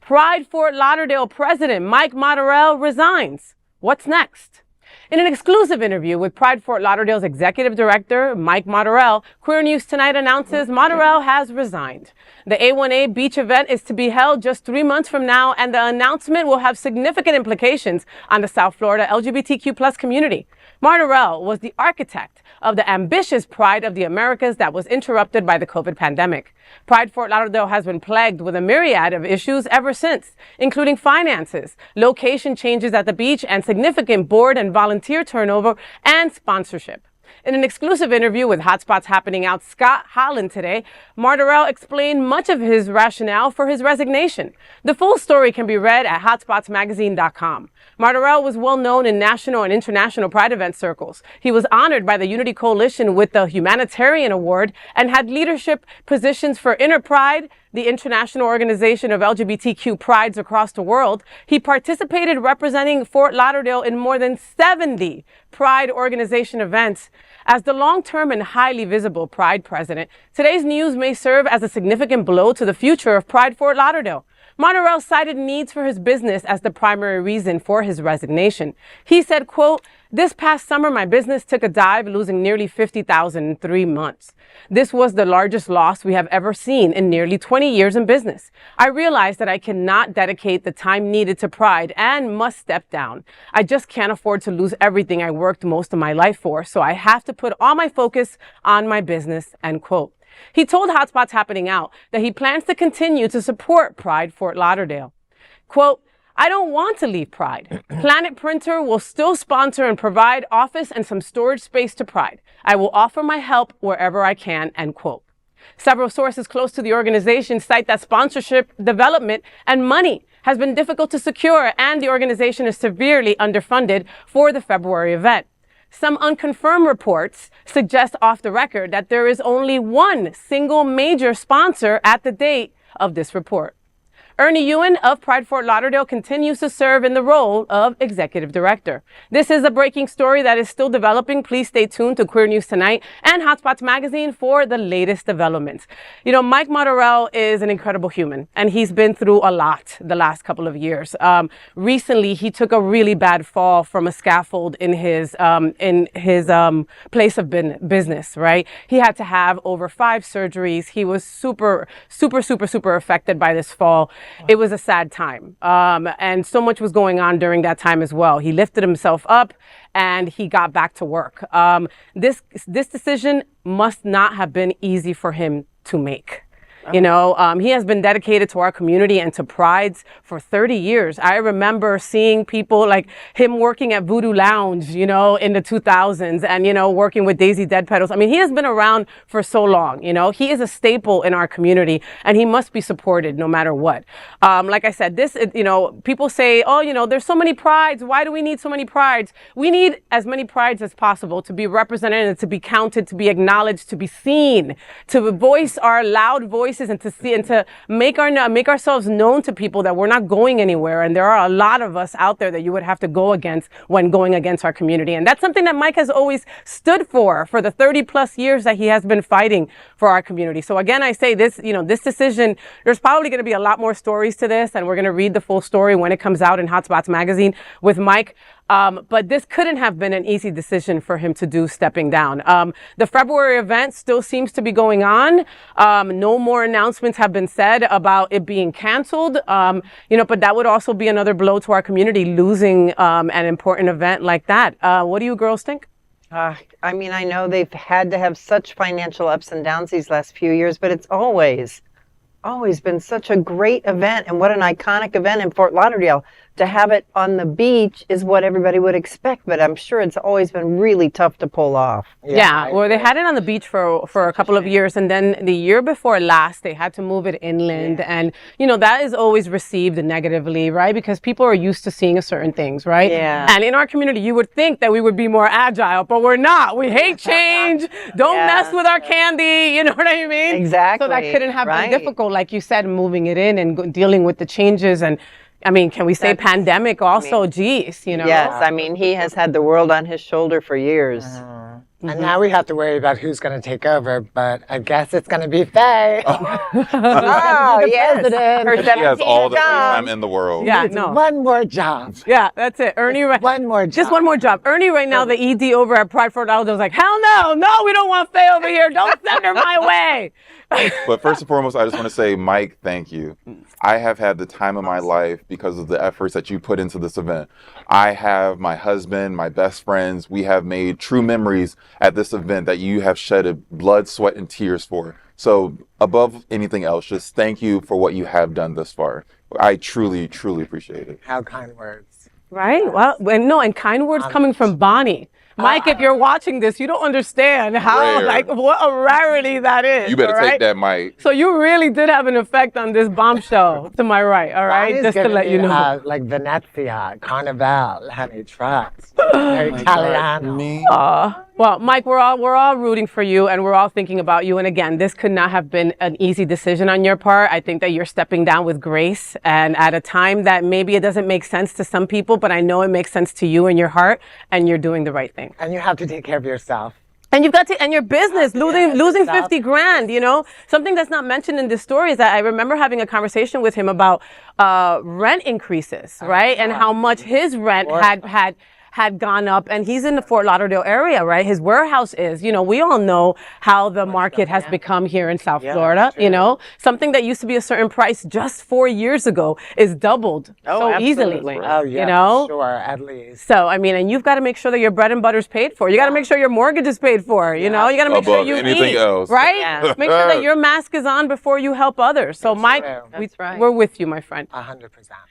Pride Fort Lauderdale president Martorell resigns. What's next? In an exclusive interview with Pride Fort Lauderdale's executive director, Martorell, Queer News Tonight announces Martorell has resigned. The A1A beach event is to be held just 3 months from now, and the announcement will have significant implications on the South Florida LGBTQ+ community. Martorell was the architect of the ambitious Pride of the Americas that was interrupted by the COVID pandemic. Pride Fort Lauderdale has been plagued with a myriad of issues ever since, including finances, location changes at the beach, and significant board and volunteer turnover and sponsorship. In an exclusive interview with Hotspots Happening Out Scott Holland today, Martorell explained much of his rationale for his resignation. The full story can be read at hotspotsmagazine.com. Martorell was well known in national and international Pride event circles. He was honored by the Unity Coalition with the Humanitarian Award and had leadership positions for Inner Pride, the international organization of LGBTQ prides across the world. He participated representing Fort Lauderdale in more than 70 Pride organization events. As the long-term and highly visible Pride president, today's news may serve as a significant blow to the future of Pride Fort Lauderdale. Martorell cited needs for his business as the primary reason for his resignation. He said, quote, "This past summer, my business took a dive, losing nearly $50,000 in 3 months. This was the largest loss we have ever seen in nearly 20 years in business. I realized that I cannot dedicate the time needed to Pride and must step down. I just can't afford to lose everything I worked most of my life for, so I have to put all my focus on my business," end quote. He told Hotspots Happening Out that he plans to continue to support Pride Fort Lauderdale. Quote, "I don't want to leave Pride. Planet Printer will still sponsor and provide office and some storage space to Pride. I will offer my help wherever I can," end quote. Several sources close to the organization cite that sponsorship, development, and money has been difficult to secure, and the organization is severely underfunded for the February event. Some unconfirmed reports suggest off the record that there is only one single major sponsor at the date of this report. Ernie Yuen of Pride Fort Lauderdale continues to serve in the role of executive director. This is a breaking story that is still developing. Please stay tuned to Queer News Tonight and Hotspots Magazine for the latest developments. You know, Martorell is an incredible human, and he's been through a lot the last couple of years. Recently, he took a really bad fall from a scaffold in his place of business, right? He had to have over 5 surgeries. He was super affected by this fall. It was a sad time, and so much was going on during that time as well. He lifted himself up and he got back to work. This decision must not have been easy for him to make. You know, he has been dedicated to our community and to prides for 30 years. I remember seeing people like him working at Voodoo Lounge, you know, in the 2000s, and, you know, working with Daisy Dead Petals. I mean, he has been around for so long, you know. He is a staple in our community, and he must be supported no matter what. Like I said, you know, people say, oh, you know, there's so many prides. Why do we need so many prides? We need as many prides as possible to be represented and to be counted, to be acknowledged, to be seen, to voice our loud voices, and to see and to make ourselves known to people that we're not going anywhere. And there are a lot of us out there that you would have to go against when going against our community. And that's something that Mike has always stood for the 30+ years that he has been fighting for our community. So again, I say this, you know, this decision, there's probably going to be a lot more stories to this, and we're going to read the full story when it comes out in Hotspots Magazine with Mike. But this couldn't have been an easy decision for him to do, stepping down. The February event still seems to be going on. No more announcements have been said about it being canceled. You know, but that would also be another blow to our community, losing an important event like that. What do you girls think? I mean, I know they've had to have such financial ups and downs these last few years, but it's always been such a great event, and what an iconic event in Fort Lauderdale. To have it on the beach is what everybody would expect, but I'm sure it's always been really tough to pull off. Yeah, well, they had it on the beach for a couple of years, and then the year before last, they had to move it inland, and, you know, that is always received negatively, right? Because people are used to seeing certain things, right? Yeah. And in our community, you would think that we would be more agile, but we're not. We hate change. Don't mess with our candy. You know what I mean? Exactly. So that couldn't have been difficult, like you said, moving it in and dealing with the changes. And I mean, can we say pandemic also? Geez, you know? Yes, I mean, he has had the world on his shoulder for years. And now we have to worry about who's going to take over, but I guess it's going to be Faye. Oh, yes. President. Her She has all the free 17th job. time in the world. Yeah, Needs no. one more job. Yeah, that's it. Ernie, One more job. just one more job. Ernie, right now, the ED over at Pride Fort Lauderdale is like, hell no, no, we don't want Faye over here. Don't send her my way. But first and foremost, I just want to say, Mike, thank you. I have had the time of my life because of the efforts that you put into this event. I have my husband, my best friends. We have made true memories at this event that you have shedded blood, sweat, and tears for. So above anything else, just thank you for what you have done thus far. I truly, truly appreciate it. How kind words. Right? Well, and kind words coming from Bonnie. Mike, if you're watching this, you don't understand how, Rare. what a rarity that is. You better all right? take that, Mike. So you really did have an effect on this bombshell to my right, all right? Bonnie's Just to giving let you me, know. like Venezia, Carnival, honey, trust. Very Italiano. Me? Well, Mike, we're all rooting for you, and we're all thinking about you. And again, this could not have been an easy decision on your part. I think that you're stepping down with grace, and at a time that maybe it doesn't make sense to some people, but I know it makes sense to you in your heart, and you're doing the right thing. And you have to take care of yourself. And you've got to, and your business, losing yourself. 50 grand, you know? Something that's not mentioned in this story is that I remember having a conversation with him about rent increases, right? And how much his rent had gone up, and he's in the Fort Lauderdale area, right? His warehouse is, you know, we all know how the market has become here in South Florida, you know? Something that used to be a certain price just 4 years ago is doubled so easily, Oh, yeah, you know? sure, at least. So, I mean, and you've got to make sure that your bread and butter's paid for. You got to make sure your mortgage is paid for, you know? You got to make sure Above you anything eat, else. right? Yeah. Make sure that your mask is on before you help others. So, Mike, true. That's right. we're with you, my friend. 100%.